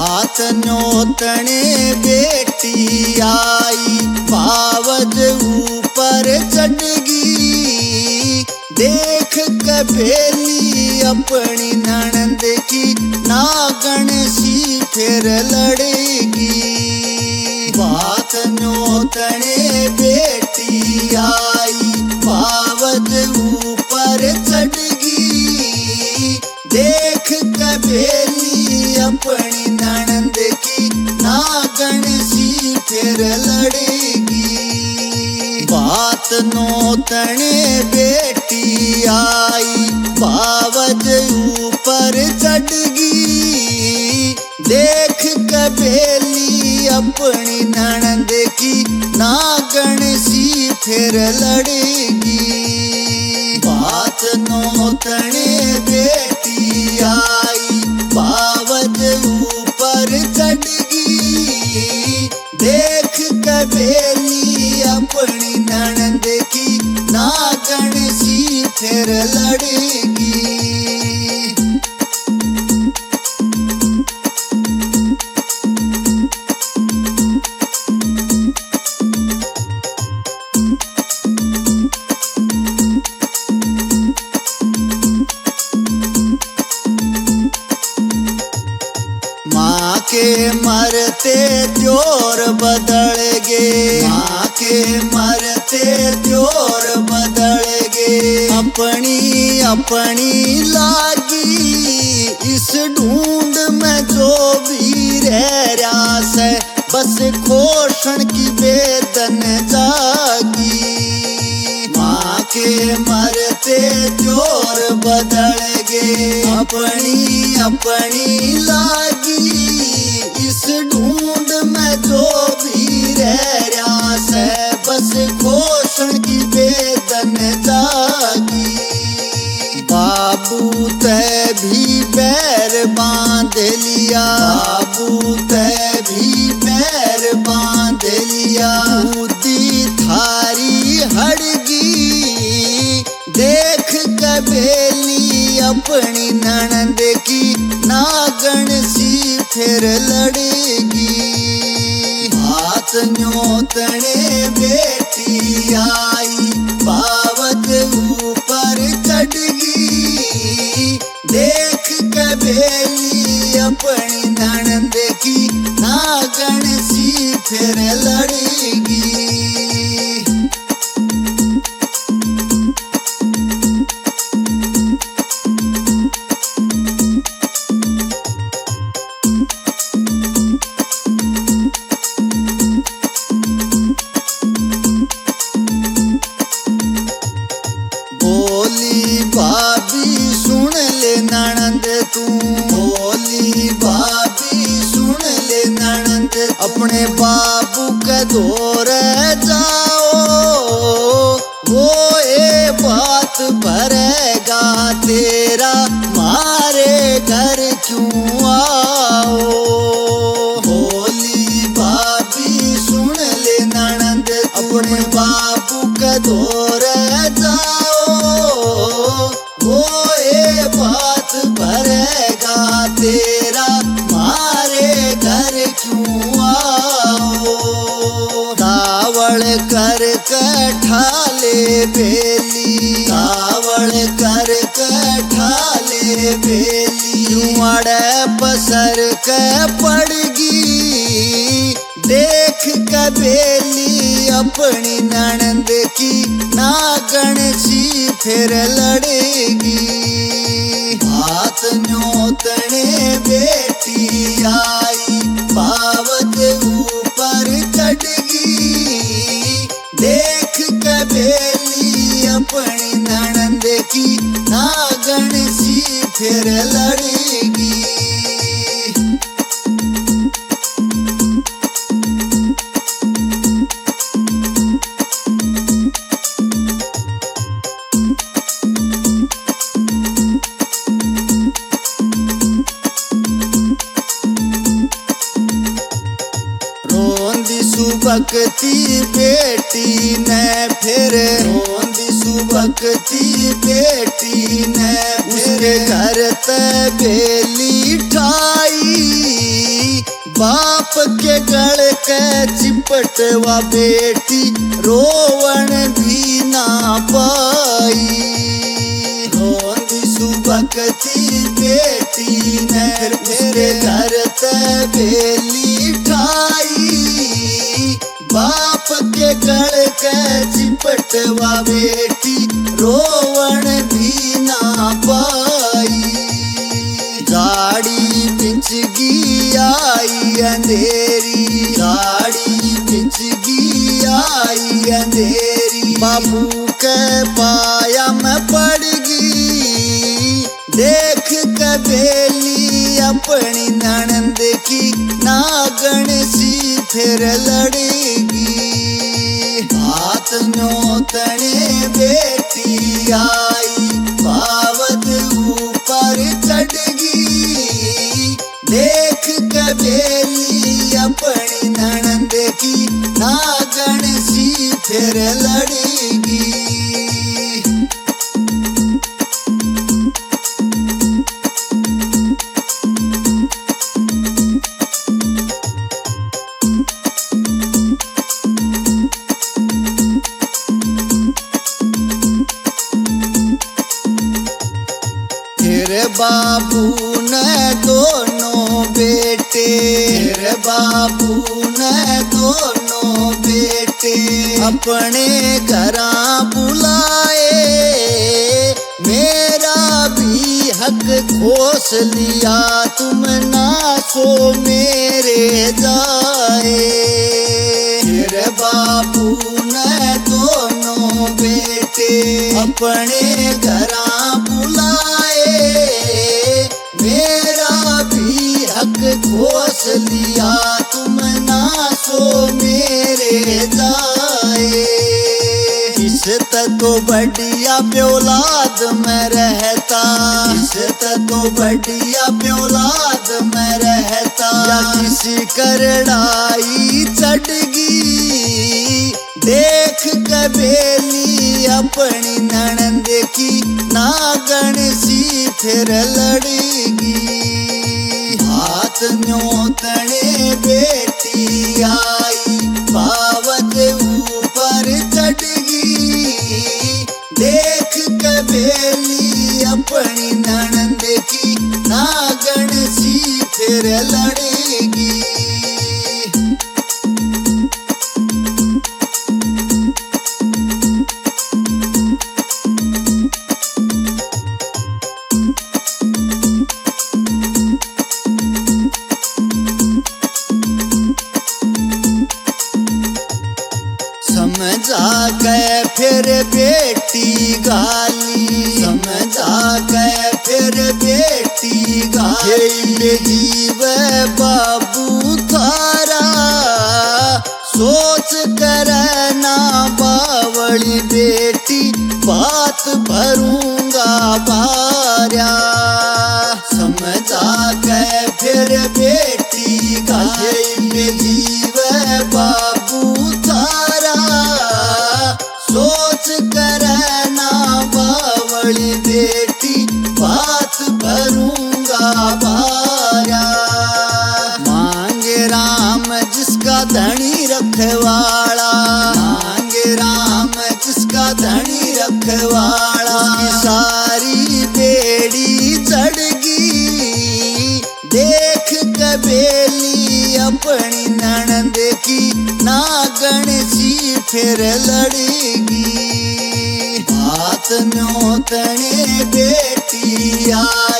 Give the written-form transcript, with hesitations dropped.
बात न्योतने बेटी आई, बावज ऊपर चढ़गी। देख कबेली अपनी ननद की, नागन सी फिर लड़ेगी। बात न्योतने बेटी आई, बावज ऊपर चढ़गी। देख कबेली अपनी ननद की, नागन सी फिर लड़ेगी। बात नौतने बेटी आई, बावज ऊपर चढ़गी। देख कबेली अपनी ननद की, नागन सी फिर लड़ेगी। बात नौतने बेटी आई, बावज ऊपर चढ़गी। देख कबेली अपनी ननद की, नागन सी फिर लड़ेगी। माँ के मरते त्योर बदल गे, माँ के मरते त्योर बदल गे। अपनी अपनी लागी, इस ढूंढ में जो भी रह रहा से, बस खोषण की वेदन जागी। माँ के मरते त्योर बदल गे, अपनी अपनी लागी। इस ढूंढ में जो भी रह रहा से, बस खोषण की वेदन जागी। बाबू ते भी बैर बांध लिया, बाबू ते भी बैर बांध लिया। खुदी थारी हड़गी, देख कबेली अपनी ननद की, नागन सी फिर लड़ेगी। बात न्योतने बेटी आई, बावज ऊपर चढ़गी। देख कबेली अपनी ननद की, नागन सी फिर लड़ेगी। बोली भाभी सुन ले ननद तू, बोली भाभी सुन ले ननद। अपने बाबू के दौरे जाओ, वो ये बात भरेगा तेरा, मारे घर क्यों आओ। बोली भाभी सुन ले ननद, अपने बाबू के दौरे जाओ, वो ये बात भरेगा तेरा, मारे घर क्यों आओ। तावड़ कर ठाले बेली, तावड़ कर ठाले बेली। जुआड़े पसर के पड़गी, देख कबेली अपनी ननद की, नागन सी फिर लड़ेगी। बात न्योतने बेटी आई, बावज ऊपर चढ़गी। देख कबेली अपनी ननद की, नागन सी फिर लड़ेगी। सुबकती बेटी ने फिर, रोंदी सुबकती बेटी ने उसके घर ते बेली ठाई। बाप के गल के चिपटवा बेटी रोवण भी ना पाई। रोंदी सुबकती बेटी ने मेरे घर ते बेली ठाई। बाप के गल के चिपटवा बेटी रोवण भी ना पाई। झाड़ी बिछगी आई अंधेरी, झाड़ी बिछगी आई अंधेरी। बाबू के पाया में पड़ गई, देख के बेली अपनी ननंद की नागन सी फिर लड़ेगी। हाथ न्योतने बेटी आई, पावत ऊपर चढ़गी। देख के बेली अपनी ननंद की नागन सी फिर लड़ेगी। फिर बाबू ने दोनों बेटे, फिर बाबू ने दोनों बेटे अपने घरां बुलाए। मेरा भी हक खोस लिया, तुम ना सो मेरे जाए। फिर बाबू ने दोनों बेटे अपने घरां बुलाए। मेरा भी हक खोस लिया, तुम ना सो मेरे जाए। इस तो बढ़िया प्योलाद में रहता, इस तो बढ़िया प्योलाद में रहता। या किसी करड़ाई चढ़गी, देख के बेली अपनी ननंद की नागन सी फिर लड़ेगी। हाथ न्योतने बेटी आई, पावत ऊपर चढ़गी। देख के बेली अपनी ननंद की नागन सी फिर लड़ेगी। समझा गए फिर बेटी गाली, समझा गए फिर बेटी गाली। जीव बाबू थारा सोच कर ना बावली बेटी, बात भरूंगा बार्या। समझा गए फिर बेटी गाली। जीव बाबू थारा सोच कर ना बावली बेटी, बात भरूंगा बार्या। मांगे राम जिसका धनी रखवाड़ा, मांगे राम जिसका धनी रखवाड़ा। सारी बेड़ी चढ़गी, देख के बेली अपनी ननंद की नागन सी फिर लड़ेगी। हाथ न्योतने बेटी आई,